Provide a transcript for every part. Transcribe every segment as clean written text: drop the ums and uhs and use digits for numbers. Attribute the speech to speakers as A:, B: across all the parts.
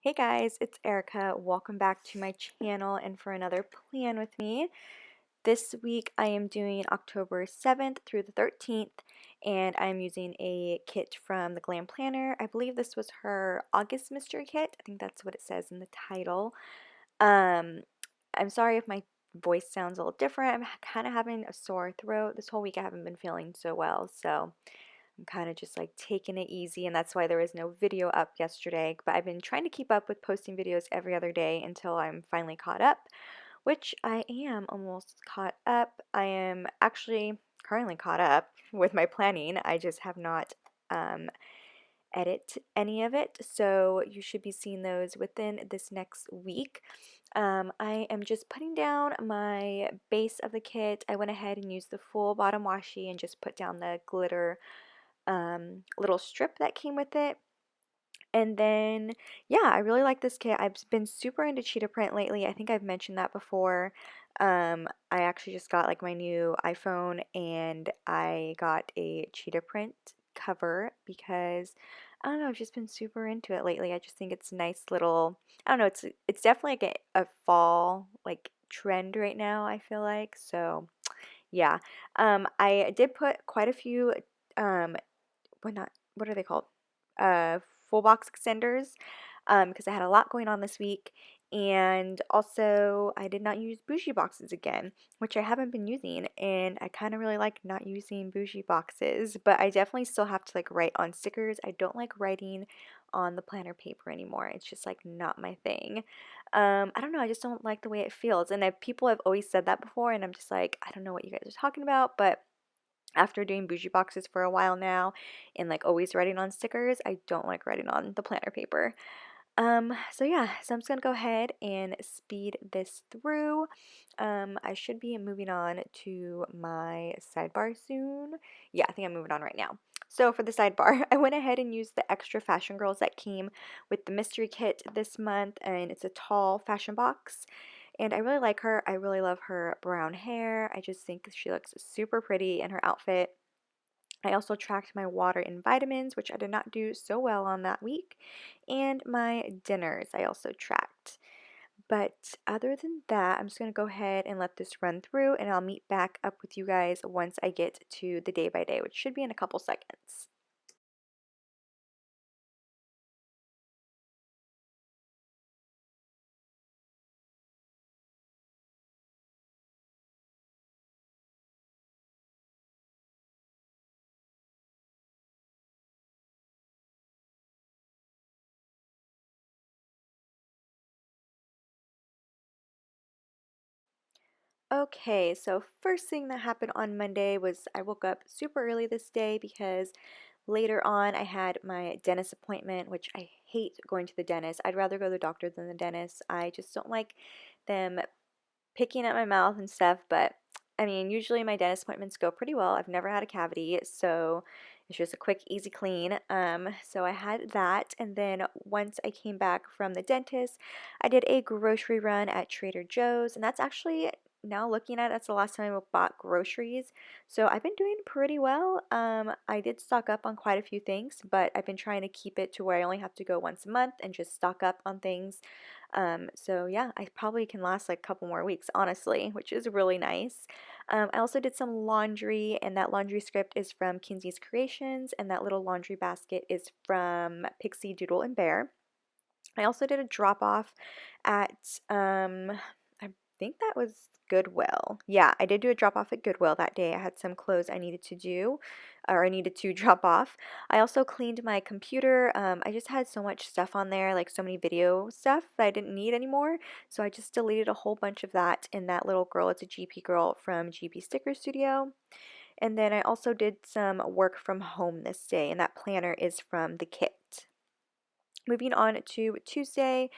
A: Hey guys, it's Erica. Welcome back to my channel and for another plan with me. This week I am doing October 7th through the 13th and I'm using a kit from the Glam Planner. I believe this was her August mystery kit. I think that's what it says in the title. Um, I'm sorry if my voice sounds a little different. I'm kind of having a sore throat. This whole week I haven't been feeling so well, so I'm kind of just like taking it easy, and that's why there was no video up yesterday. But I've been trying to keep up with posting videos every other day until I'm finally caught up, which I am almost caught up. I am actually currently caught up with my planning. I just have not um, edit any of it, so you should be seeing those within this next week. I am just putting down my base of the kit. I went ahead and used the full bottom washi and just put down the glitter little strip that came with it. And then, yeah, I really like this kit. I've been super into cheetah print lately. I think I've mentioned that before. I actually just got like my new iPhone and I got a cheetah print cover because I don't know, I've just been super into it lately. I just think it's a nice little, I don't know, it's definitely like a fall like trend right now, I feel like. So, yeah. I did put quite a few um what are they called? Uh, Full box extenders, because I had a lot going on this week. And also, I did not use bougie boxes again, which I haven't been using, and I kind of really like not using bougie boxes, but I definitely still have to like write on stickers. I don't like writing on the planner paper anymore. It's just like not my thing. I don't know, I just don't like the way it feels. And people have always said that before, and I'm just like, I don't know what you guys are talking about, but after doing bougie boxes for a while now and like always writing on stickers, I don't like writing on the planner paper. So yeah, so I'm just gonna go ahead and speed this through. I should be moving on to my sidebar soon. Yeah, I think I'm moving on right now. So for the sidebar, I went ahead and used the extra Fashion Girls that came with the mystery kit this month, and it's a tall fashion box. And I really like her. I really love her brown hair. I just think she looks super pretty in her outfit. I also tracked my water and vitamins, which I did not do so well on that week, and my dinners I also tracked. But other than that, I'm just going to go ahead and let this run through, and I'll meet back up with you guys once I get to the day by day, which should be in a couple seconds. Okay, so first thing that happened on Monday was I woke up super early this day because later on I had my dentist appointment, which I hate going to the dentist. I'd rather go to the doctor than the dentist. I just don't like them picking at my mouth and stuff, but I mean, usually my dentist appointments go pretty well. I've never had a cavity, so it's just a quick, easy clean. So I had that, and then once I came back from the dentist, I did a grocery run at Trader Joe's, and that's actually now looking at it, that's the last time I bought groceries. So I've been doing pretty well. I did stock up on quite a few things, but I've been trying to keep it to where I only have to go once a month and just stock up on things. So yeah, I probably can last like a couple more weeks, honestly, which is really nice. I also did some laundry, and that laundry script is from Kinsey's Creations, and that little laundry basket is from Pixie Doodle and Bear. I also did a drop off at I think that was Goodwill. Yeah, I did do a drop off at Goodwill that day. I had some clothes I needed to do or I needed to drop off. I also cleaned my computer. I just had so much stuff on there, like so many video stuff that I didn't need anymore. So I just deleted a whole bunch of that in that little girl. It's a GP girl from GP Sticker Studio. And then I also did some work from home this day, and that planner is from the kit. Moving on to Tuesday.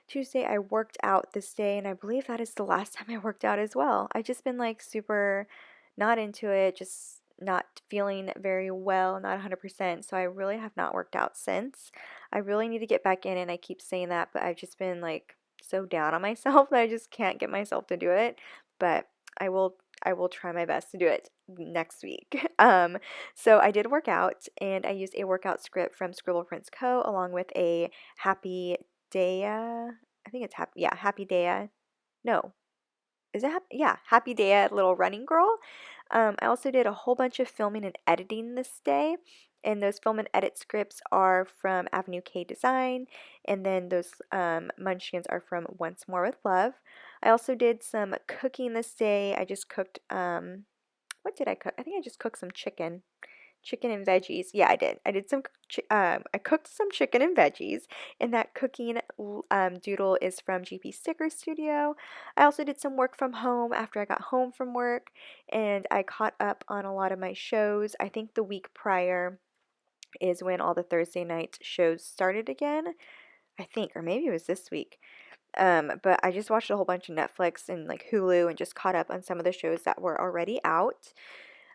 A: Tuesday I worked out this day, and I believe that is the last time I worked out as well. I just been like super not into it, just not feeling very well, not 100%. So I really have not worked out since. I really need to get back in, and I keep saying that, but I've just been like so down on myself that I just can't get myself to do it. But I will try my best to do it next week. So I did work out, and I used a workout script from Scribble Prints Co. along with a happy Daya. I think it's Happy Daya. No, is it yeah, Happy Daya Little Running Girl. I also did a whole bunch of filming and editing this day, and those film and edit scripts are from Avenue K Design, and then those munchkins are from Once More with Love. I also did some cooking this day. I just cooked, what did I cook? I think I just cooked some chicken and veggies. Yeah, I did. I cooked some chicken and veggies, and that cooking doodle is from GP Sticker Studio. I also did some work from home after I got home from work, and I caught up on a lot of my shows. I think the week prior is when all the Thursday night shows started again. I think, or maybe it was this week. But I just watched a whole bunch of Netflix and like Hulu and just caught up on some of the shows that were already out.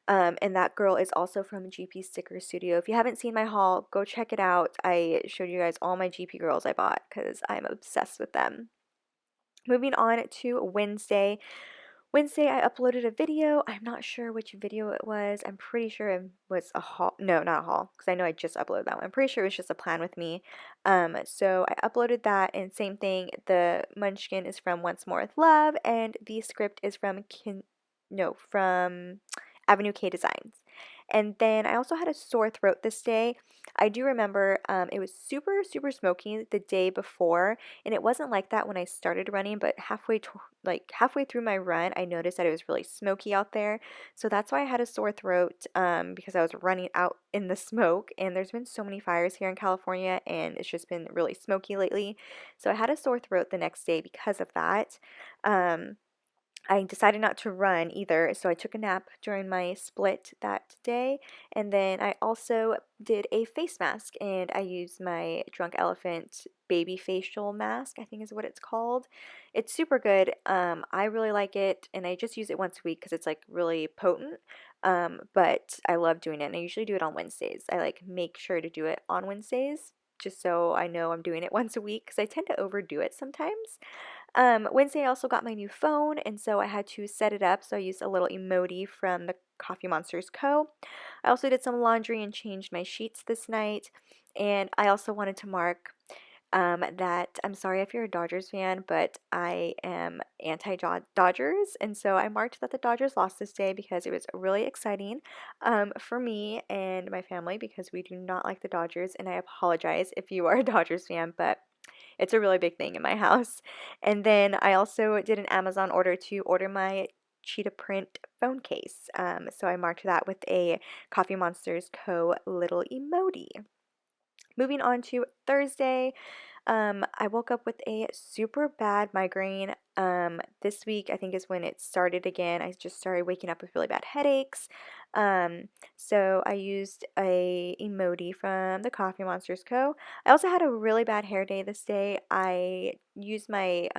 A: And that girl is also from GP Sticker Studio. If you haven't seen my haul, go check it out. I showed you guys all my GP girls I bought because I'm obsessed with them. Moving on to Wednesday. Wednesday, I uploaded a video. I'm not sure which video it was. I'm pretty sure it was a haul. No, not a haul, because I know I just uploaded that one. I'm pretty sure it was just a plan with me. So I uploaded that, and same thing. The Munchkin is from Once More with Love, and the script is from from Avenue K Designs. And then I also had a sore throat this day. I do remember it was super, super smoky the day before, and it wasn't like that when I started running, but halfway through my run, I noticed that it was really smoky out there. So that's why I had a sore throat because I was running out in the smoke, and there's been so many fires here in California, and it's just been really smoky lately. So I had a sore throat the next day because of that. Um, I decided not to run either, so I took a nap during my split that day. And then I also did a face mask, and I used my Drunk Elephant baby facial mask, I think is what it's called. It's super good. I really like it, and I just use it once a week because it's like really potent. But I love doing it, and I usually do it on Wednesdays. I like make sure to do it on Wednesdays just so I know I'm doing it once a week because I tend to overdo it sometimes. Wednesday, I also got my new phone, and so I had to set it up. So I used a little emoji from the Coffee Monsters Co. I also did some laundry and changed my sheets this night. And I also wanted to mark that I'm sorry if you're a Dodgers fan, but I am anti Dodgers. And so I marked that the Dodgers lost this day because it was really exciting for me and my family because we do not like the Dodgers. And I apologize if you are a Dodgers fan, but it's a really big thing in my house. And then I also did an Amazon order to order my cheetah print phone case. So I marked that with a Coffee Monsters Co. little emoji. Moving on to Thursday, I woke up with a super bad migraine. This week, I think, is when it started again. I just started waking up with really bad headaches. Um, so I used a emoji from the Coffee Monsters Co. I also had a really bad hair day this day. I used my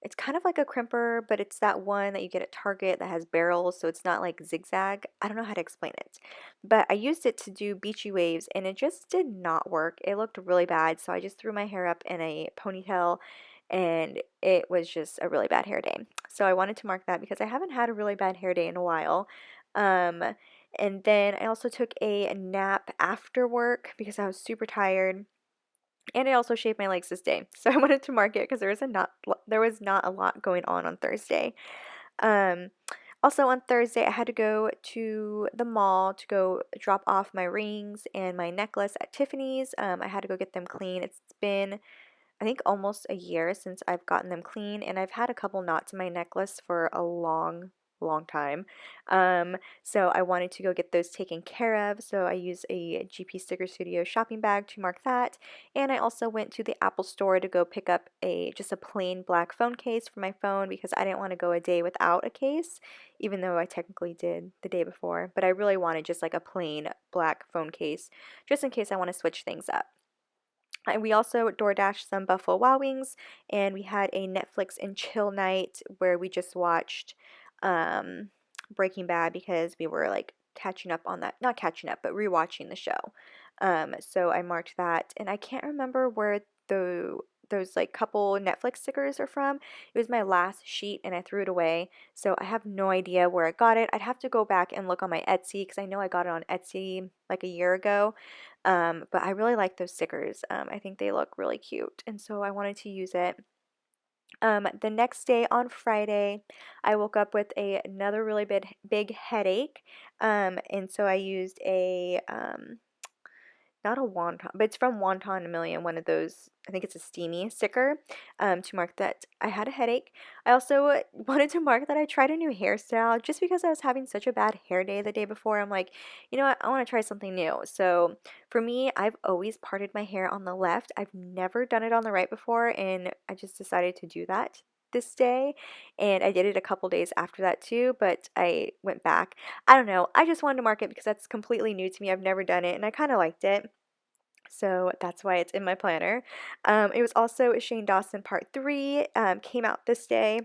A: it's kind of like a crimper, but it's that one that you get at Target that has barrels, so it's not like zigzag. I don't know how to explain it. But I used it to do beachy waves, and it just did not work. It looked really bad, so I just threw my hair up in a ponytail, and it was just a really bad hair day. So I wanted to mark that because I haven't had a really bad hair day in a while. Um, and then I also took a nap after work because I was super tired. And I also shaved my legs this day. So I wanted to mark it because there was not a lot going on Thursday. Um, Also on Thursday, I had to go to the mall to go drop off my rings and my necklace at Tiffany's. I had to go get them clean. It's been, I think, almost a year since I've gotten them clean, and I've had a couple knots in my necklace for a long, long time. So I wanted to go get those taken care of. So I used a GP Sticker Studio shopping bag to mark that, and I also went to the Apple store to go pick up a just a plain black phone case for my phone because I didn't want to go a day without a case, even though I technically did the day before. But I really wanted just like a plain black phone case, just in case I want to switch things up. We also DoorDashed some Buffalo Wild Wings, and we had a Netflix and chill night where we just watched um, Breaking Bad because we were like catching up on that, not catching up, but rewatching the show. So I marked that, and I can't remember where those like couple Netflix stickers are from. It was my last sheet and I threw it away. So I have no idea where I got it. I'd have to go back and look on my Etsy because I know I got it on Etsy like a year ago. But I really like those stickers. I think they look really cute. And so I wanted to use it. The next day on Friday, I woke up with another really big headache. And so I used not a wonton, but it's from Wonton a Million, one of those, I think it's a steamy sticker, to mark that I had a headache. I also wanted to mark that I tried a new hairstyle just because I was having such a bad hair day the day before. I'm like, you know what, I want to try something new. So for me, I've always parted my hair on the left. I've never done it on the right before, and I just decided to do that this day, and I did it a couple days after that too, but I went back. I don't know, I just wanted to mark it because that's completely new to me. I've never done it and I kind of liked it. So that's why it's in my planner. It was also Shane Dawson Part 3, came out this day.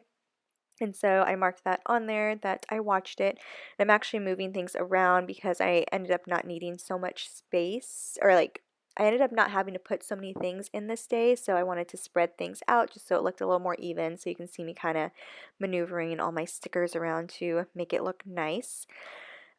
A: And so I marked that on there that I watched it. And I'm actually moving things around because I ended up not needing so much space, or like I ended up not having to put so many things in this day. So I wanted to spread things out just so it looked a little more even. So you can see me kind of maneuvering all my stickers around to make it look nice.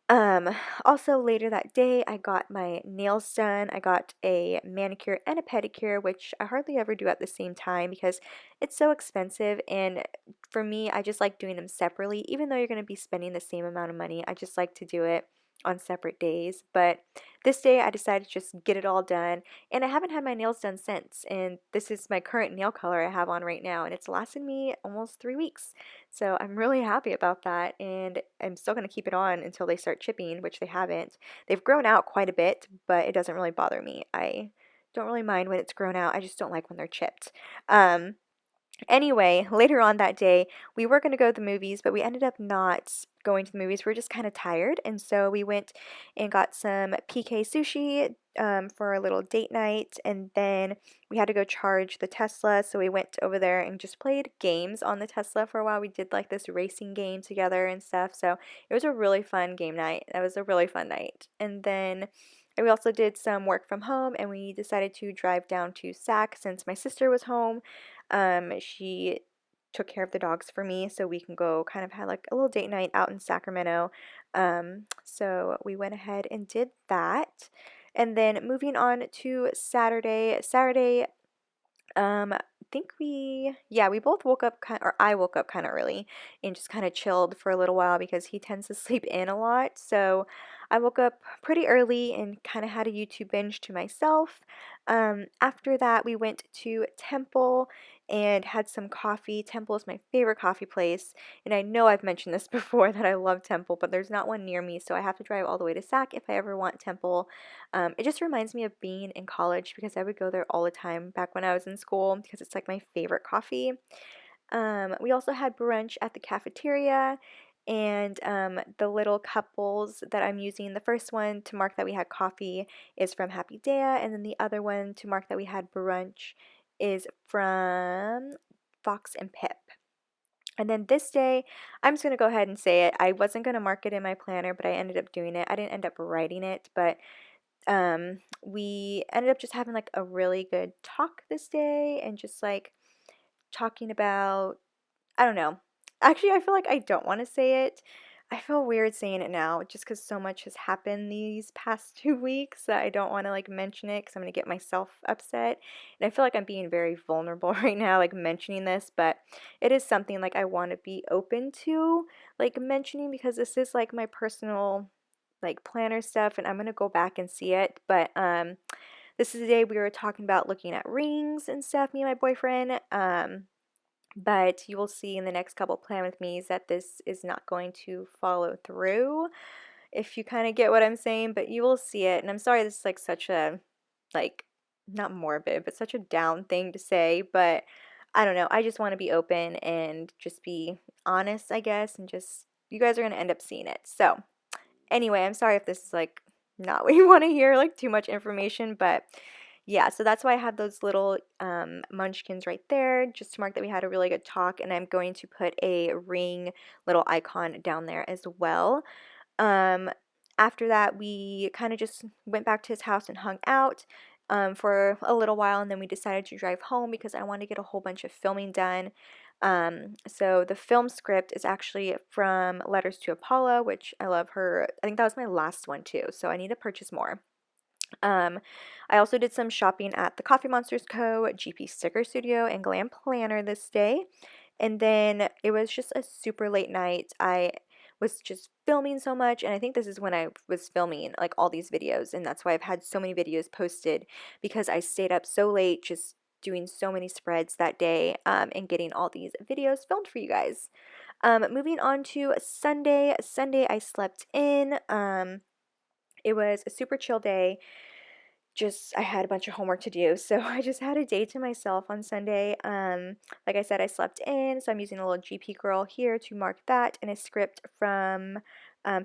A: Um, Also later that day, I got my nails done. I got a manicure and a pedicure, which I hardly ever do at the same time because it's so expensive. And for me, I just like doing them separately. Even though you're going to be spending the same amount of money, I just like to do it on separate days. But this day, I decided to just get it all done. And I haven't had my nails done since. And this is my current nail color I have on right now. And it's lasted me almost 3 weeks. So I'm really happy about that, and I'm still going to keep it on until they start chipping, which they haven't. They've grown out quite a bit, but it doesn't really bother me. I don't really mind when it's grown out. I just don't like when they're chipped. Um, Anyway, later on that day, we were going to go to the movies, but we ended up not going to the movies. We were just kind of tired, and so we went and got some PK sushi for a little date night, and then we had to go charge the Tesla, so we went over there and just played games on the Tesla for a while. We did like this racing game together and stuff, so it was a really fun game night. That was a really fun night. And then we also did some work from home, and we decided to drive down to SAC since my sister was home. She took care of the dogs for me so we can go kind of have like a little date night out in Sacramento. So we went ahead and did that. And then moving on to Saturday. I think we both woke up or I woke up kind of early and just kind of chilled for a little while because he tends to sleep in a lot. So I woke up pretty early and kind of had a YouTube binge to myself. After that, we went to Temple and had some coffee. Temple is my favorite coffee place, and I know I've mentioned this before that I love Temple, but there's not one near me, so I have to drive all the way to Sac if I ever want Temple. It just reminds me of being in college because I would go there all the time back when I was in school because it's like my favorite coffee. We also had brunch at the cafeteria, and the little couples that I'm using, the first one to mark that we had coffee is from Happy Dea, and then the other one to mark that we had brunch is from Fox and Pip. And then this day, I'm just going to go ahead and say it. I wasn't going to mark it in my planner, but I ended up doing it. I didn't end up writing it, but we ended up just having like a really good talk this day and just like talking about, I don't know. Actually, I feel like I don't want to say it. I feel weird saying it now just because so much has happened these past 2 weeks that I don't want to like mention it because I'm going to get myself upset. And I feel like I'm being very vulnerable right now, like mentioning this, but it is something like I want to be open to like mentioning because this is like my personal like planner stuff and I'm going to go back and see it. But this is the day we were talking about looking at rings and stuff, me and my boyfriend. But you will see in the next couple plan with me's that this is not going to follow through, if you kind of get what I'm saying, but you will see it. And I'm sorry this is like such a, like, not morbid, but such a down thing to say, but I don't know. I just want to be open and just be honest, I guess, and just, you guys are going to end up seeing it. So, anyway, I'm sorry if this is like not what you want to hear, like too much information, but yeah, so that's why I have those little munchkins right there, just to mark that we had a really good talk, and I'm going to put a ring little icon down there as well. Um, After that, we kind of just went back to his house and hung out. for a little while, and then we decided to drive home because I wanted to get a whole bunch of filming done. So the film script is actually from Letters to Apollo, which I love her. I think that was my last one too, so I need to purchase more. Um, I also did some shopping at the Coffee Monsters Co., GP Sticker Studio, and Glam Planner this day. And then it was just a super late night. I was just filming so much, and I think this is when I was filming like all these videos, and that's why I've had so many videos posted because I stayed up so late just doing so many spreads that day and getting all these videos filmed for you guys. Moving on to Sunday. Sunday I slept in. It was a super chill day. Just I had a bunch of homework to do, so I just had a day to myself on Sunday. Like I said, I slept in, so I'm using a little GP girl here to mark that and a script from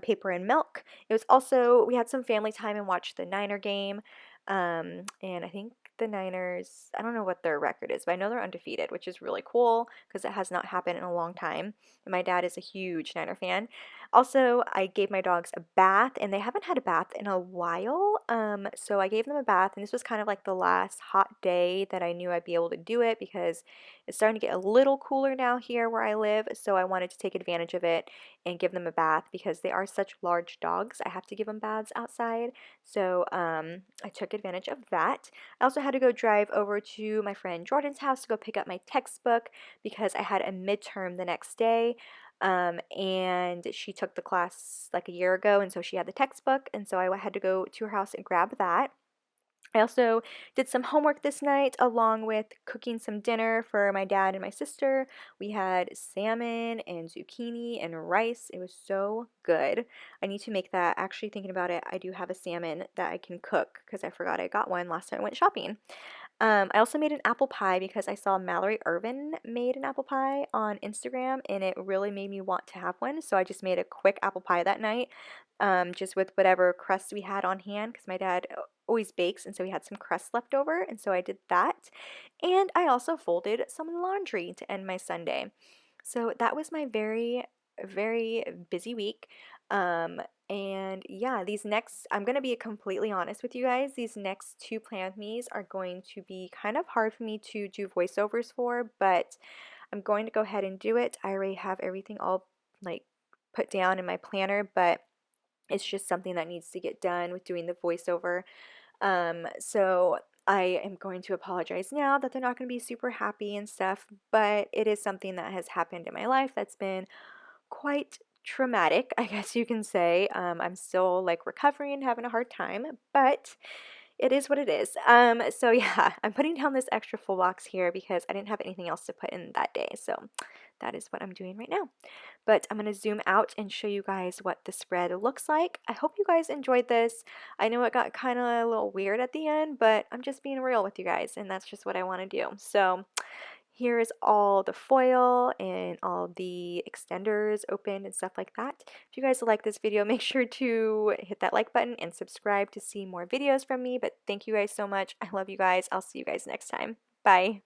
A: Paper and Milk. It was also, we had some family time and watched the Niner game, and I think the Niners, I don't know what their record is, but I know they're undefeated, which is really cool because it has not happened in a long time. And my dad is a huge Niner fan. Also, I gave my dogs a bath, and they haven't had a bath in a while. So I gave them a bath, and this was kind of like the last hot day that I knew I'd be able to do it because it's starting to get a little cooler now here where I live. So I wanted to take advantage of it and give them a bath because they are such large dogs. I have to give them baths outside. So I took advantage of that. I also had to go drive over to my friend Jordan's house to go pick up my textbook because I had a midterm the next day. And she took the class like a year ago, and so she had the textbook, and so I had to go to her house and grab that. I also did some homework this night along with cooking some dinner for my dad and my sister. We had salmon and zucchini and rice. It was so good. I need to make that. Actually, thinking about it, I do have a salmon that I can cook because I forgot I got one last time I went shopping. I also made an apple pie because I saw Mallory Irvin made an apple pie on Instagram and it really made me want to have one. So I just made a quick apple pie that night, just with whatever crust we had on hand because my dad always bakes and so we had some crust left over and so I did that. And I also folded some laundry to end my Sunday. So that was my very, very busy week. And yeah, I'm going to be completely honest with you guys. These next two Plan With Me's are going to be kind of hard for me to do voiceovers for, but I'm going to go ahead and do it. I already have everything all like put down in my planner, but it's just something that needs to get done with doing the voiceover. So I am going to apologize now that they're not going to be super happy and stuff, but it is something that has happened in my life that's been quite traumatic, I guess you can say. I'm still like recovering and having a hard time, but it is what it is. So yeah, I'm putting down this extra full box here because I didn't have anything else to put in that day. So that is what I'm doing right now. But I'm going to zoom out and show you guys what the spread looks like. I hope you guys enjoyed this. I know it got kind of a little weird at the end, but I'm just being real with you guys, and that's just what I want to do. So here is all the foil and all the extenders open and stuff like that. If you guys like this video, make sure to hit that like button and subscribe to see more videos from me. But thank you guys so much. I love you guys. I'll see you guys next time. Bye.